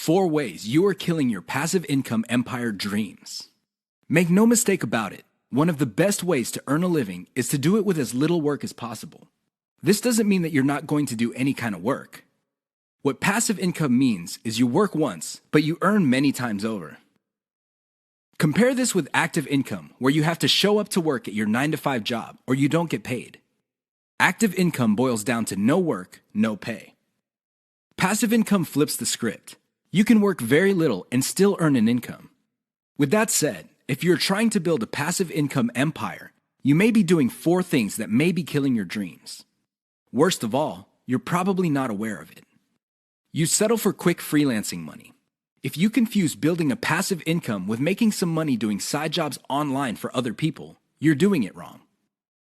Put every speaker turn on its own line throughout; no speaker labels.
4 ways you are killing your passive income empire dreams. Make no mistake about it, one of the best ways to earn a living is to do it with as little work as possible. This doesn't mean that you're not going to do any kind of work. What passive income means is you work once, but you earn many times over. Compare this with active income, where you have to show up to work at your 9-to-5 job or you don't get paid. Active income boils down to no work, no pay. Passive income flips the script. You can work very little and still earn an income. With that said, if you're trying to build a passive income empire, you may be doing 4 things that may be killing your dreams. Worst of all, you're probably not aware of it. You settle for quick freelancing money. If you confuse building a passive income with making some money doing side jobs online for other people, you're doing it wrong.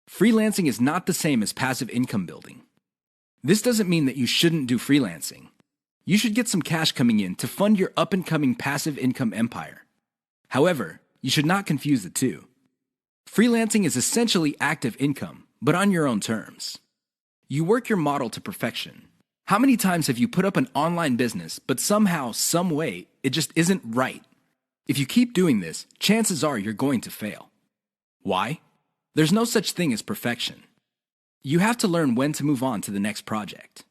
Freelancing is not the same as passive income building. This doesn't mean that you shouldn't do freelancing. You should get some cash coming in to fund your up-and-coming passive income empire. However, you should not confuse the two. Freelancing is essentially active income, but on your own terms. You work your model to perfection. How many times have you put up an online business, but somehow, some way, it just isn't right? If you keep doing this, chances are you're going to fail. Why? There's no such thing as perfection. You have to learn when to move on to the next project.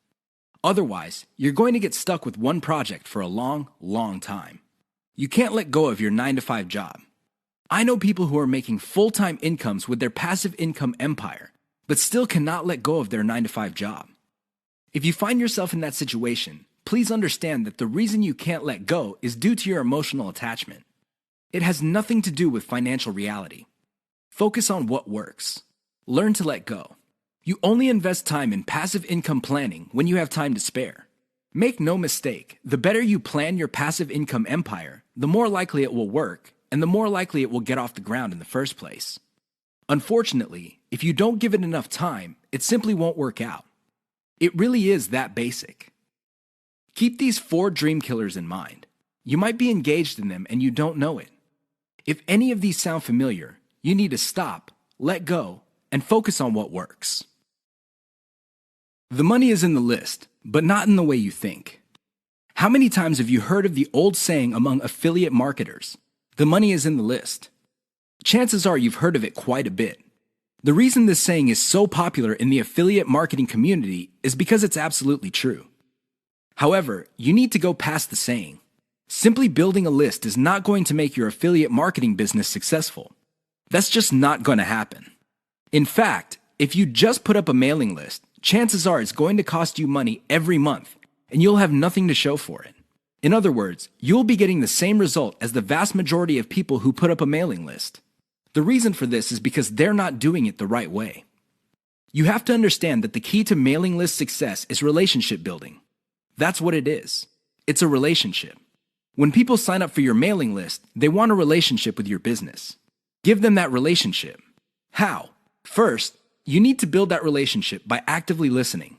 Otherwise, you're going to get stuck with one project for a long, long time. You can't let go of your 9-to-5 job. I know people who are making full-time incomes with their passive income empire, but still cannot let go of their 9-to-5 job. If you find yourself in that situation, please understand that the reason you can't let go is due to your emotional attachment. It has nothing to do with financial reality. Focus on what works. Learn to let go. You only invest time in passive income planning when you have time to spare. Make no mistake, the better you plan your passive income empire, the more likely it will work, and the more likely it will get off the ground in the first place. Unfortunately, if you don't give it enough time, it simply won't work out. It really is that basic. Keep these 4 dream killers in mind. You might be engaged in them and you don't know it. If any of these sound familiar, you need to stop, let go, and focus on what works. The money is in the list, but not in the way you think. How many times have you heard of the old saying among affiliate marketers, "The money is in the list"? Chances are you've heard of it quite a bit. The reason this saying is so popular in the affiliate marketing community is because it's absolutely true. However, you need to go past the saying. Simply building a list is not going to make your affiliate marketing business successful. That's just not going to happen. In fact, if you just put up a mailing list, chances are it's going to cost you money every month, and you'll have nothing to show for it. In other words, you'll be getting the same result as the vast majority of people who put up a mailing list. The reason for this is because they're not doing it the right way. You have to understand that the key to mailing list success is relationship building. That's what it is. It's a relationship. When people sign up for your mailing list, they want a relationship with your business. Give them that relationship. How? First, you need to build that relationship by actively listening.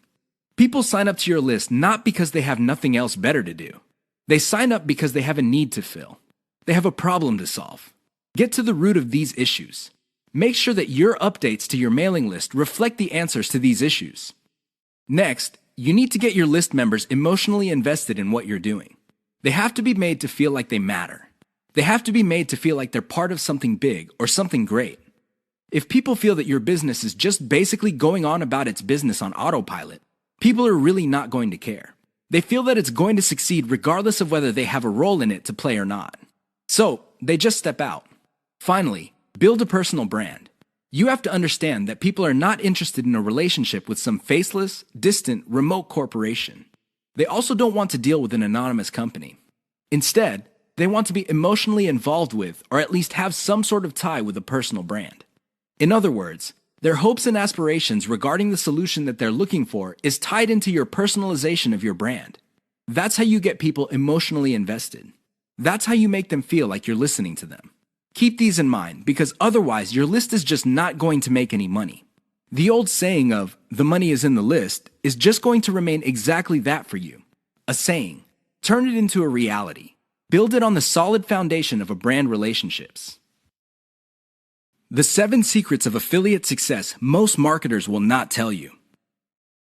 People sign up to your list not because they have nothing else better to do. They sign up because they have a need to fill. They have a problem to solve. Get to the root of these issues. Make sure that your updates to your mailing list reflect the answers to these issues. Next, you need to get your list members emotionally invested in what you're doing. They have to be made to feel like they matter. They have to be made to feel like they're part of something big or something great. If people feel that your business is just basically going on about its business on autopilot, people are really not going to care. They feel that it's going to succeed regardless of whether they have a role in it to play or not. So, they just step out. Finally, build a personal brand. You have to understand that people are not interested in a relationship with some faceless, distant, remote corporation. They also don't want to deal with an anonymous company. Instead, they want to be emotionally involved with, or at least have some sort of tie with a personal brand. In other words, their hopes and aspirations regarding the solution that they're looking for is tied into your personalization of your brand. That's how you get people emotionally invested. That's how you make them feel like you're listening to them. Keep these in mind, because otherwise your list is just not going to make any money. The old saying of, "the money is in the list," is just going to remain exactly that for you. A saying. Turn it into a reality. Build it on the solid foundation of a brand relationships. The 7 secrets of affiliate success most marketers will not tell you.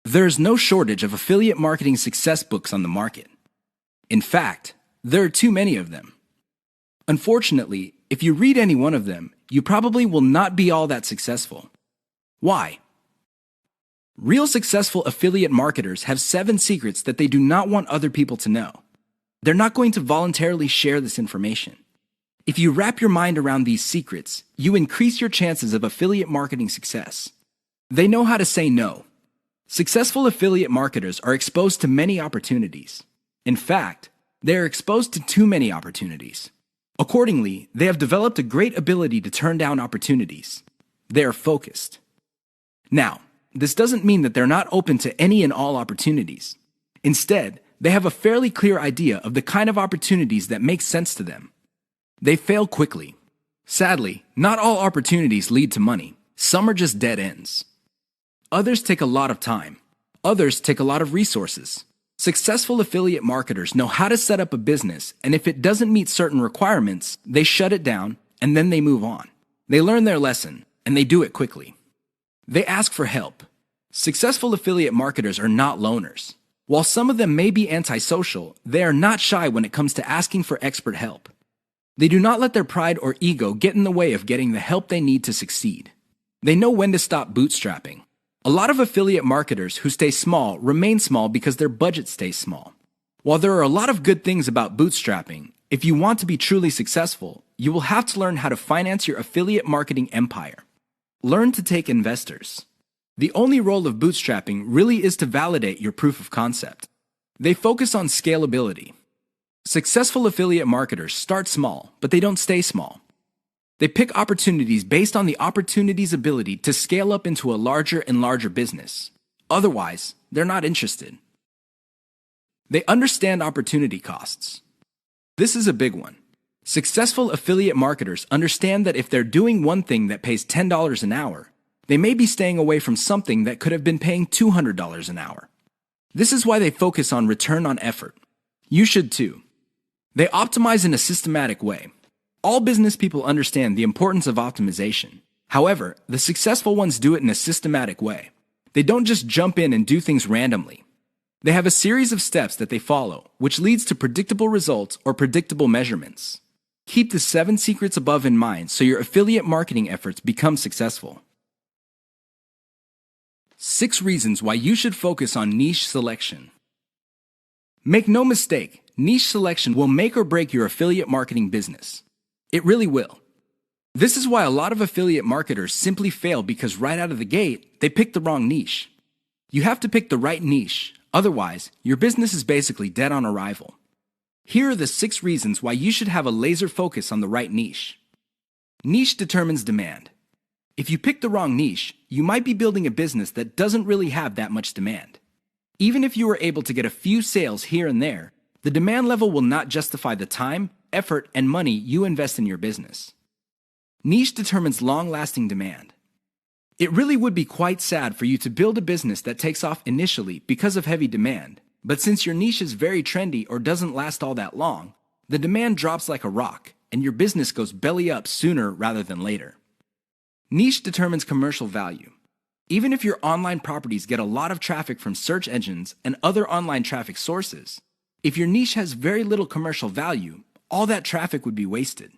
There is no shortage of affiliate marketing success books on the market. In fact, There are too many of them. Unfortunately, if you read any one of them, you probably will not be all that successful. Why? Real successful affiliate marketers have 7 secrets that they do not want other people to know. They're not going to voluntarily share this information. If you wrap your mind around these secrets, you increase your chances of affiliate marketing success. They know how to say no. Successful affiliate marketers are exposed to many opportunities. In fact, they are exposed to too many opportunities. Accordingly, they have developed a great ability to turn down opportunities. They are focused. Now, this doesn't mean that they're not open to any and all opportunities. Instead, they have a fairly clear idea of the kind of opportunities that make sense to them. They fail quickly. Sadly, not all opportunities lead to money. Some are just dead ends. Others take a lot of time. Others take a lot of resources. Successful affiliate marketers know how to set up a business, and if it doesn't meet certain requirements, they shut it down, and then they move on. They learn their lesson, and they do it quickly. They ask for help. Successful affiliate marketers are not loners. While some of them may be antisocial, they are not shy when it comes to asking for expert help. They do not let their pride or ego get in the way of getting the help they need to succeed. They know when to stop bootstrapping. A lot of affiliate marketers who stay small remain small because their budget stays small. While there are a lot of good things about bootstrapping, if you want to be truly successful, you will have to learn how to finance your affiliate marketing empire. Learn to take investors. The only role of bootstrapping really is to validate your proof of concept. They focus on scalability. Successful affiliate marketers start small, but they don't stay small. They pick opportunities based on the opportunity's ability to scale up into a larger and larger business. Otherwise, they're not interested. They understand opportunity costs. This is a big one. Successful affiliate marketers understand that if they're doing one thing that pays $10 an hour, they may be staying away from something that could have been paying $200 an hour. This is why they focus on return on effort. You should too. They optimize in a systematic way. All business people understand the importance of optimization. However, the successful ones do it in a systematic way. They don't just jump in and do things randomly. They have a series of steps that they follow, which leads to predictable results or predictable measurements. Keep the 7 secrets above in mind so your affiliate marketing efforts become successful. 6 reasons why you should focus on niche selection. Make no mistake, niche selection will make or break your affiliate marketing business. It really will. This is why a lot of affiliate marketers simply fail because right out of the gate, they pick the wrong niche. You have to pick the right niche, otherwise, your business is basically dead on arrival. Here are the 6 reasons why you should have a laser focus on the right niche. Niche determines demand. If you pick the wrong niche, you might be building a business that doesn't really have that much demand. Even if you were able to get a few sales here and there, the demand level will not justify the time, effort, and money you invest in your business. Niche determines long-lasting demand. It really would be quite sad for you to build a business that takes off initially because of heavy demand, but since your niche is very trendy or doesn't last all that long, the demand drops like a rock, and your business goes belly up sooner rather than later. Niche determines commercial value. Even if your online properties get a lot of traffic from search engines and other online traffic sources, if your niche has very little commercial value, all that traffic would be wasted.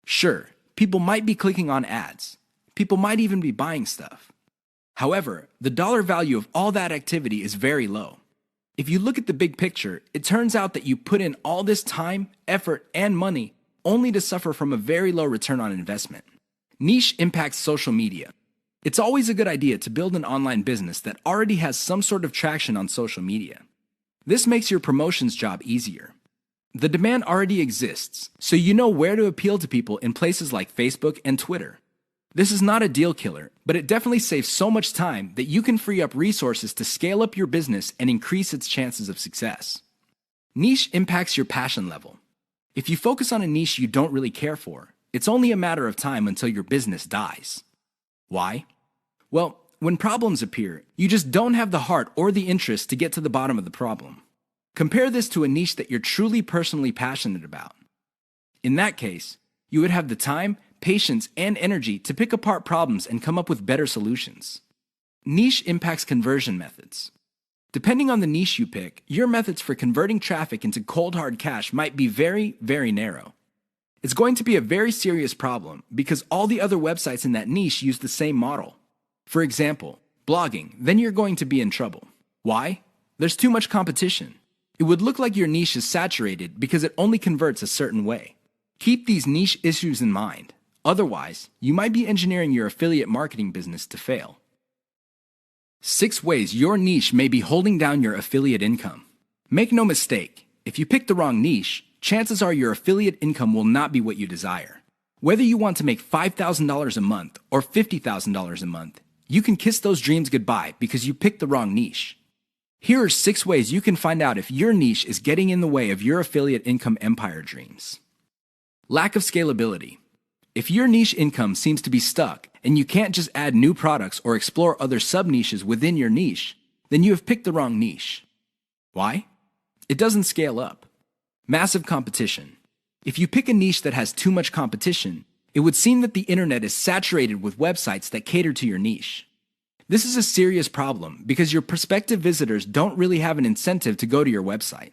Sure, people might be clicking on ads. People might even be buying stuff. However, the dollar value of all that activity is very low. If you look at the big picture, it turns out that you put in all this time, effort, and money only to suffer from a very low return on investment. Niche impacts social media. It's always a good idea to build an online business that already has some sort of traction on social media. This makes your promotions job easier. The demand already exists, so you know where to appeal to people in places like Facebook and Twitter. This is not a deal killer, but it definitely saves so much time that you can free up resources to scale up your business and increase its chances of success. Niche impacts your passion level. If you focus on a niche you don't really care for, it's only a matter of time until your business dies. Why? Well, when problems appear, you just don't have the heart or the interest to get to the bottom of the problem. Compare this to a niche that you're truly personally passionate about. In that case, you would have the time, patience, and energy to pick apart problems and come up with better solutions. Niche impacts conversion methods. Depending on the niche you pick, your methods for converting traffic into cold hard cash might be very, very narrow. It's going to be a very serious problem because all the other websites in that niche use the same model. For example, blogging, then you're going to be in trouble. Why? There's too much competition. It would look like your niche is saturated because it only converts a certain way. Keep these niche issues in mind. Otherwise, you might be engineering your affiliate marketing business to fail. 6 ways your niche may be holding down your affiliate income. Make no mistake, if you pick the wrong niche, chances are your affiliate income will not be what you desire. Whether you want to make $5,000 a month or $50,000 a month, you can kiss those dreams goodbye because you picked the wrong niche. Here are 6 ways you can find out if your niche is getting in the way of your affiliate income empire dreams. Lack of scalability. If your niche income seems to be stuck and you can't just add new products or explore other sub-niches within your niche, then you have picked the wrong niche. Why? It doesn't scale up. Massive competition. If you pick a niche that has too much competition, it would seem that the internet is saturated with websites that cater to your niche. This is a serious problem because your prospective visitors don't really have an incentive to go to your website.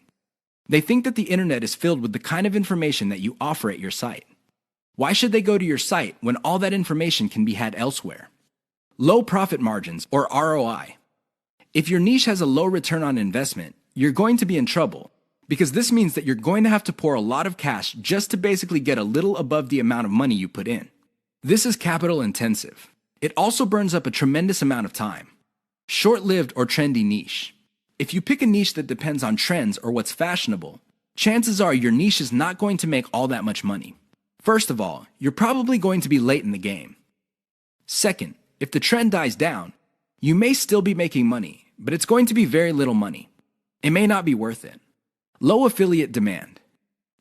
They think that the internet is filled with the kind of information that you offer at your site. Why should they go to your site when all that information can be had elsewhere? Low profit margins, or ROI. If your niche has a low return on investment, you're going to be in trouble because this means that you're going to have to pour a lot of cash just to basically get a little above the amount of money you put in. This is capital intensive. It also burns up a tremendous amount of time. Short-lived or trendy niche. If you pick a niche that depends on trends or what's fashionable, chances are your niche is not going to make all that much money. First of all, you're probably going to be late in the game. Second, if the trend dies down, you may still be making money, but it's going to be very little money. It may not be worth it. Low affiliate demand.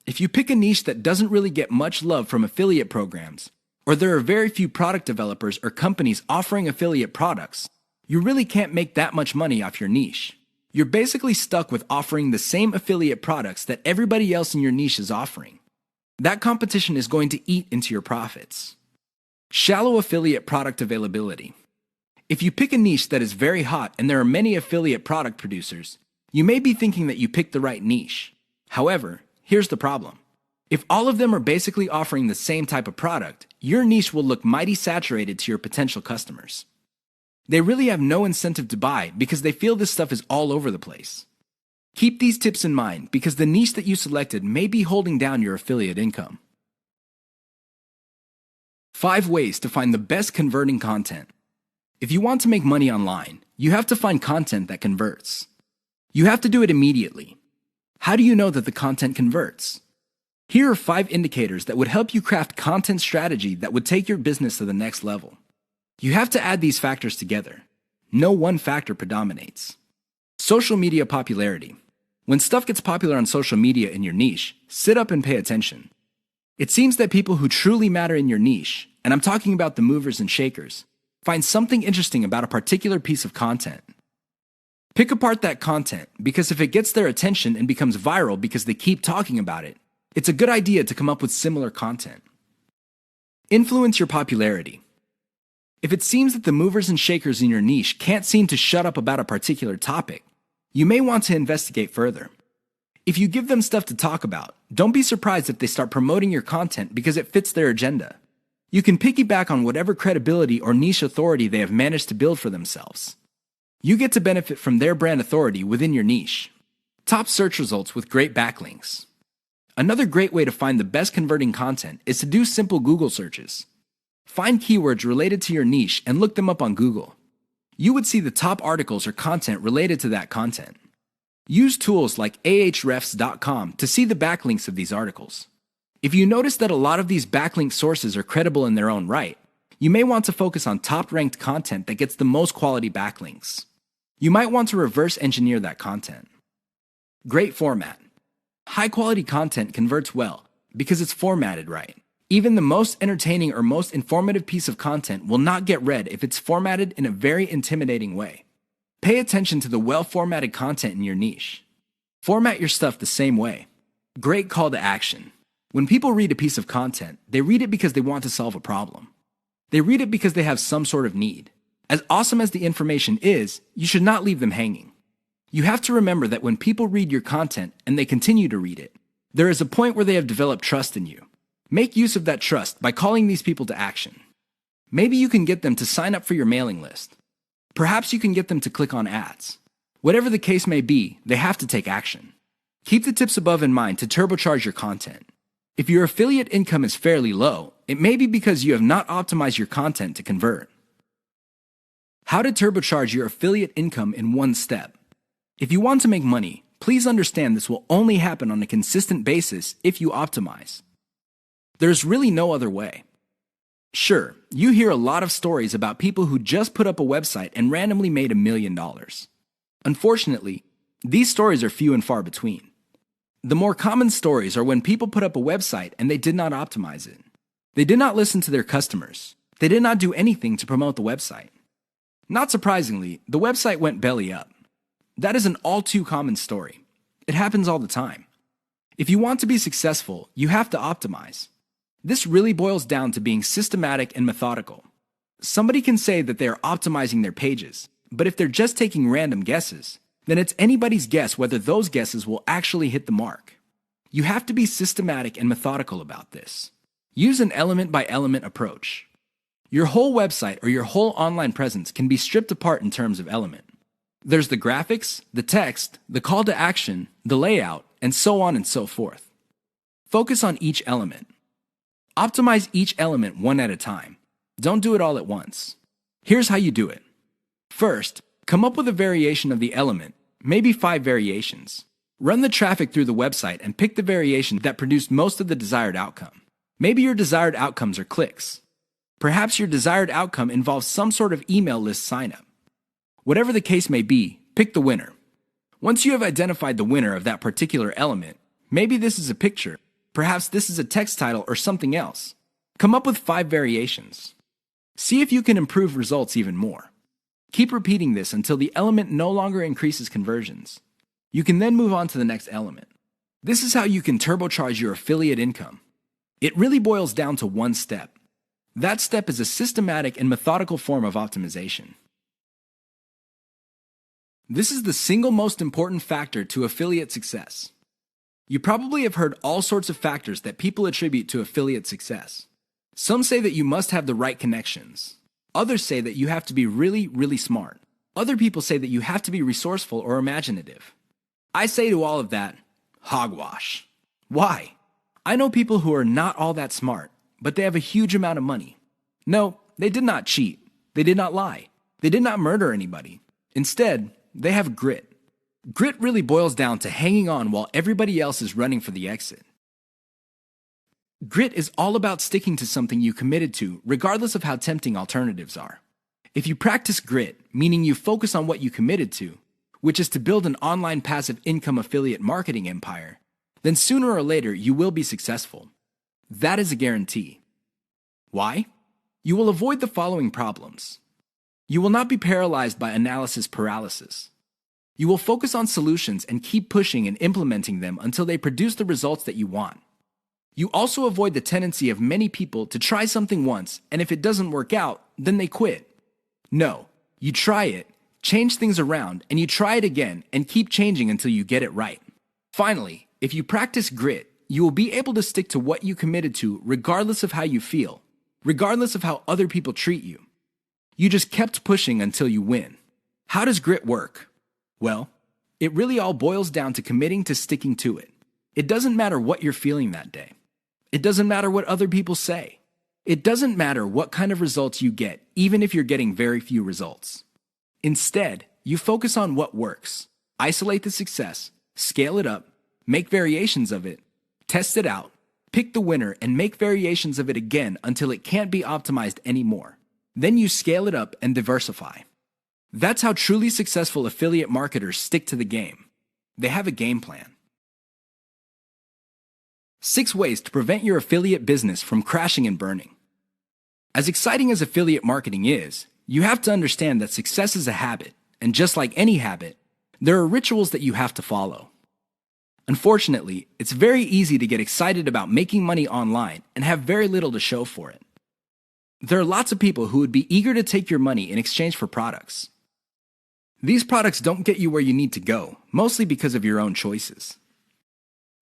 If you pick a niche that doesn't really get much love from affiliate programs, or there are very few product developers or companies offering affiliate products, you really can't make that much money off your niche. You're basically stuck with offering the same affiliate products that everybody else in your niche is offering. That competition is going to eat into your profits. Shallow affiliate product availability. If you pick a niche that is very hot and there are many affiliate product producers, you may be thinking that you picked the right niche. However, here's the problem. If all of them are basically offering the same type of product, your niche will look mighty saturated to your potential customers. They really have no incentive to buy because they feel this stuff is all over the place. Keep these tips in mind because the niche that you selected may be holding down your affiliate income. 5 ways to find the best converting content. If you want to make money online, you have to find content that converts. You have to do it immediately. How do you know that the content converts? Here are 5 indicators that would help you craft content strategy that would take your business to the next level. You have to add these factors together. No one factor predominates. Social media popularity. When stuff gets popular on social media in your niche, sit up and pay attention. It seems that people who truly matter in your niche, and I'm talking about the movers and shakers, find something interesting about a particular piece of content. Pick apart that content because if it gets their attention and becomes viral because they keep talking about it, it's a good idea to come up with similar content. Influence your popularity. If it seems that the movers and shakers in your niche can't seem to shut up about a particular topic, you may want to investigate further. If you give them stuff to talk about, don't be surprised if they start promoting your content because it fits their agenda. You can piggyback on whatever credibility or niche authority they have managed to build for themselves. You get to benefit from their brand authority within your niche. Top search results with great backlinks. Another great way to find the best converting content is to do simple Google searches. Find keywords related to your niche and look them up on Google. You would see the top articles or content related to that content. Use tools like ahrefs.com to see the backlinks of these articles. If you notice that a lot of these backlink sources are credible in their own right, you may want to focus on top-ranked content that gets the most quality backlinks. You might want to reverse engineer that content. Great format. High-quality content converts well because it's formatted right. Even the most entertaining or most informative piece of content will not get read if it's formatted in a very intimidating way. Pay attention to the well-formatted content in your niche. Format your stuff the same way. Great call to action. When people read a piece of content, they read it because they want to solve a problem. They read it because they have some sort of need. As awesome as the information is, you should not leave them hanging. You have to remember that when people read your content and they continue to read it, there is a point where they have developed trust in you. Make use of that trust by calling these people to action. Maybe you can get them to sign up for your mailing list. Perhaps you can get them to click on ads. Whatever the case may be, they have to take action. Keep the tips above in mind to turbocharge your content. If your affiliate income is fairly low, it may be because you have not optimized your content to convert. How to turbocharge your affiliate income in one step. If you want to make money, please understand this will only happen on a consistent basis if you optimize. There's really no other way. Sure, you hear a lot of stories about people who just put up a website and randomly made $1 million. Unfortunately, these stories are few and far between. The more common stories are when people put up a website and they did not optimize it. They did not listen to their customers. They did not do anything to promote the website. Not surprisingly, the website went belly up. That is an all too common story. It happens all the time. If you want to be successful, you have to optimize. This really boils down to being systematic and methodical. Somebody can say that they are optimizing their pages, but if they're just taking random guesses, then it's anybody's guess whether those guesses will actually hit the mark. You have to be systematic and methodical about this. Use an element-by-element approach. Your whole website or your whole online presence can be stripped apart in terms of element. There's the graphics, the text, the call to action, the layout, and so on and so forth. Focus on each element. Optimize each element one at a time. Don't do it all at once. Here's how you do it. First, come up with a variation of the element, maybe 5 variations. Run the traffic through the website and pick the variation that produced most of the desired outcome. Maybe your desired outcomes are clicks. Perhaps your desired outcome involves some sort of email list signup. Whatever the case may be, pick the winner. Once you have identified the winner of that particular element, maybe this is a picture, perhaps this is a text title or something else. Come up with 5 variations. See if you can improve results even more. Keep repeating this until the element no longer increases conversions. You can then move on to the next element. This is how you can turbocharge your affiliate income. It really boils down to one step. That step is a systematic and methodical form of optimization. This is the single most important factor to affiliate success. You probably have heard all sorts of factors that people attribute to affiliate success. Some say that you must have the right connections. Others say that you have to be really, really smart. Other people say that you have to be resourceful or imaginative. I say to all of that, hogwash. Why? I know people who are not all that smart, but they have a huge amount of money. No, they did not cheat. They did not lie. They did not murder anybody. Instead, they have grit. Grit really boils down to hanging on while everybody else is running for the exit. Grit is all about sticking to something you committed to, regardless of how tempting alternatives are. If you practice grit, meaning you focus on what you committed to, which is to build an online passive income affiliate marketing empire, then sooner or later you will be successful. That is a guarantee. Why? You will avoid the following problems. You will not be paralyzed by analysis paralysis. You will focus on solutions and keep pushing and implementing them until they produce the results that you want. You also avoid the tendency of many people to try something once, and if it doesn't work out, then they quit. No, you try it, change things around, and you try it again and keep changing until you get it right. Finally, if you practice grit, you will be able to stick to what you committed to regardless of how you feel, regardless of how other people treat you. You just kept pushing until you win. How does grit work? Well, it really all boils down to committing to sticking to it. It doesn't matter what you're feeling that day. It doesn't matter what other people say. It doesn't matter what kind of results you get, even if you're getting very few results. Instead, you focus on what works. Isolate the success, scale it up, make variations of it, test it out, pick the winner, and make variations of it again until it can't be optimized anymore. Then you scale it up and diversify. That's how truly successful affiliate marketers stick to the game. They have a game plan. 6 ways to prevent your affiliate business from crashing and burning. As exciting as affiliate marketing is, you have to understand that success is a habit, and just like any habit, there are rituals that you have to follow. Unfortunately, it's very easy to get excited about making money online and have very little to show for it. There are lots of people who would be eager to take your money in exchange for products. These products don't get you where you need to go, mostly because of your own choices.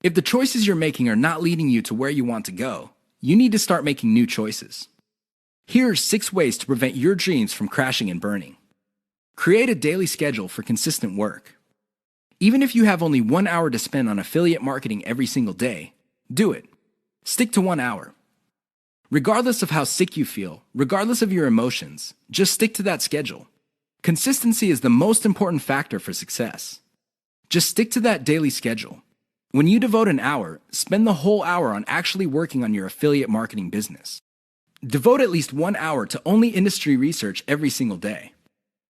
If the choices you're making are not leading you to where you want to go, you need to start making new choices. Here are 6 ways to prevent your dreams from crashing and burning. Create a daily schedule for consistent work. Even if you have only 1 hour to spend on affiliate marketing every single day, do it. Stick to 1 hour. Regardless of how sick you feel, regardless of your emotions, just stick to that schedule. Consistency is the most important factor for success. Just stick to that daily schedule. When you devote an hour, spend the whole hour on actually working on your affiliate marketing business. Devote at least 1 hour to only industry research every single day.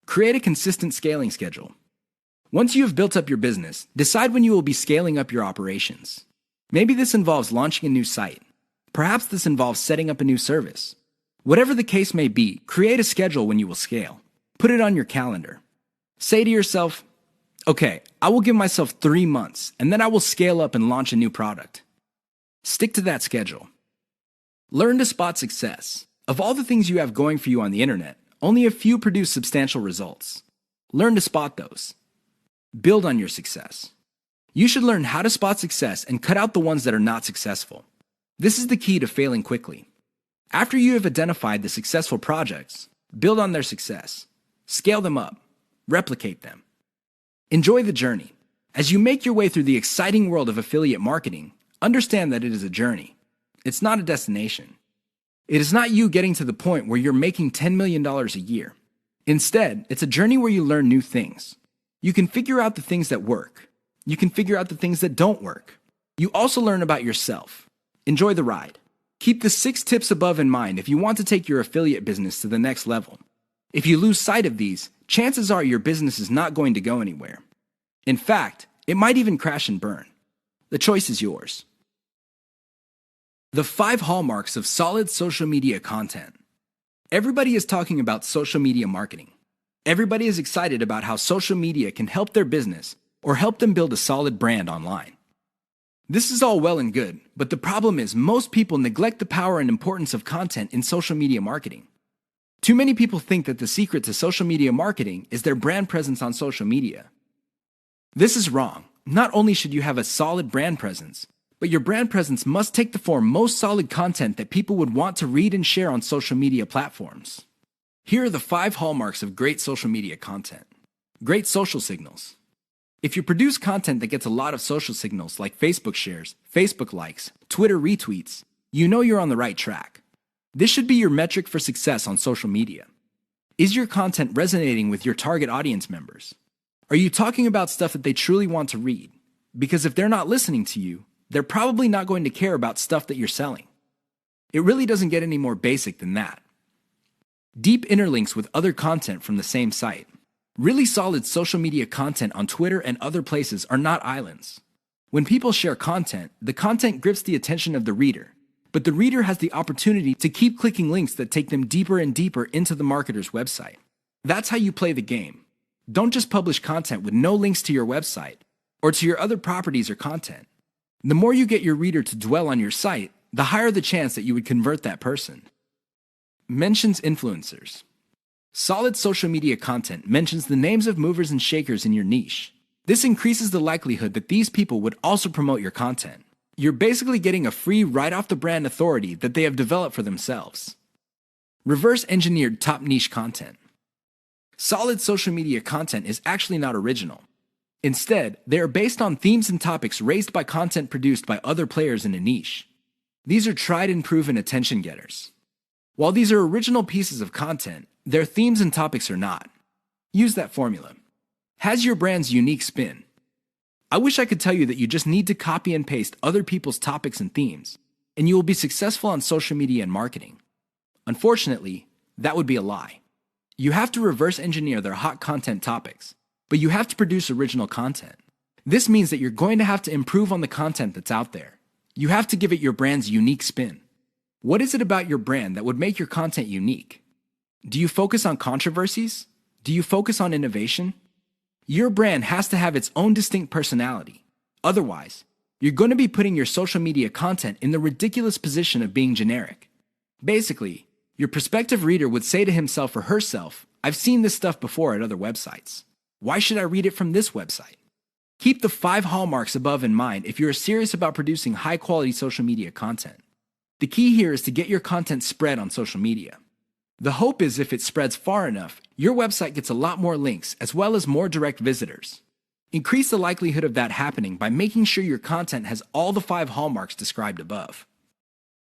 Create a consistent scaling schedule. Once you have built up your business, decide when you will be scaling up your operations. Maybe this involves launching a new site. Perhaps this involves setting up a new service. Whatever the case may be, create a schedule when you will scale. Put it on your calendar. Say to yourself, okay, I will give myself 3 months, and then I will scale up and launch a new product. Stick to that schedule. Learn to spot success. Of all the things you have going for you on the internet, only a few produce substantial results. Learn to spot those. Build on your success. You should learn how to spot success and cut out the ones that are not successful. This is the key to failing quickly. After you have identified the successful projects, build on their success. Scale them up. Replicate them. Enjoy the journey. As you make your way through the exciting world of affiliate marketing, understand that it is a journey. It's not a destination. It is not you getting to the point where you're making $10 million a year. Instead, it's a journey where you learn new things. You can figure out the things that work. You can figure out the things that don't work. You also learn about yourself. Enjoy the ride. Keep the 6 tips above in mind if you want to take your affiliate business to the next level. If you lose sight of these, chances are your business is not going to go anywhere. In fact, it might even crash and burn. The choice is yours. The 5 hallmarks of solid social media content. Everybody is talking about social media marketing. Everybody is excited about how social media can help their business or help them build a solid brand online. This is all well and good, but the problem is most people neglect the power and importance of content in social media marketing. Too many people think that the secret to social media marketing is their brand presence on social media. This is wrong. Not only should you have a solid brand presence, but your brand presence must take the form most solid content that people would want to read and share on social media platforms. Here are the 5 hallmarks of great social media content. Great social signals. If you produce content that gets a lot of social signals like Facebook shares, Facebook likes, Twitter retweets, you know you're on the right track. This should be your metric for success on social media. Is your content resonating with your target audience members? Are you talking about stuff that they truly want to read? Because if they're not listening to you, they're probably not going to care about stuff that you're selling. It really doesn't get any more basic than that. Deep interlinks with other content from the same site. Really solid social media content on Twitter and other places are not islands. When people share content, the content grips the attention of the reader, but the reader has the opportunity to keep clicking links that take them deeper and deeper into the marketer's website. That's how you play the game. Don't just publish content with no links to your website or to your other properties or content. The more you get your reader to dwell on your site, the higher the chance that you would convert that person. Mentions influencers. Solid social media content mentions the names of movers and shakers in your niche. This increases the likelihood that these people would also promote your content. You're basically getting a free right-off-the-brand authority that they have developed for themselves. Reverse-engineered top niche content. Solid social media content is actually not original. Instead, they are based on themes and topics raised by content produced by other players in a niche. These are tried and proven attention getters. While these are original pieces of content, their themes and topics are not. Use that formula. Has your brand's unique spin. I wish I could tell you that you just need to copy and paste other people's topics and themes, and you will be successful on social media and marketing. Unfortunately, that would be a lie. You have to reverse engineer their hot content topics, but you have to produce original content. This means that you're going to have to improve on the content that's out there. You have to give it your brand's unique spin. What is it about your brand that would make your content unique? Do you focus on controversies? Do you focus on innovation? Your brand has to have its own distinct personality. Otherwise, you're going to be putting your social media content in the ridiculous position of being generic. Basically, your prospective reader would say to himself or herself, I've seen this stuff before at other websites. Why should I read it from this website? Keep the 5 hallmarks above in mind if you're serious about producing high-quality social media content. The key here is to get your content spread on social media. The hope is if it spreads far enough, your website gets a lot more links as well as more direct visitors. Increase the likelihood of that happening by making sure your content has all the 5 hallmarks described above.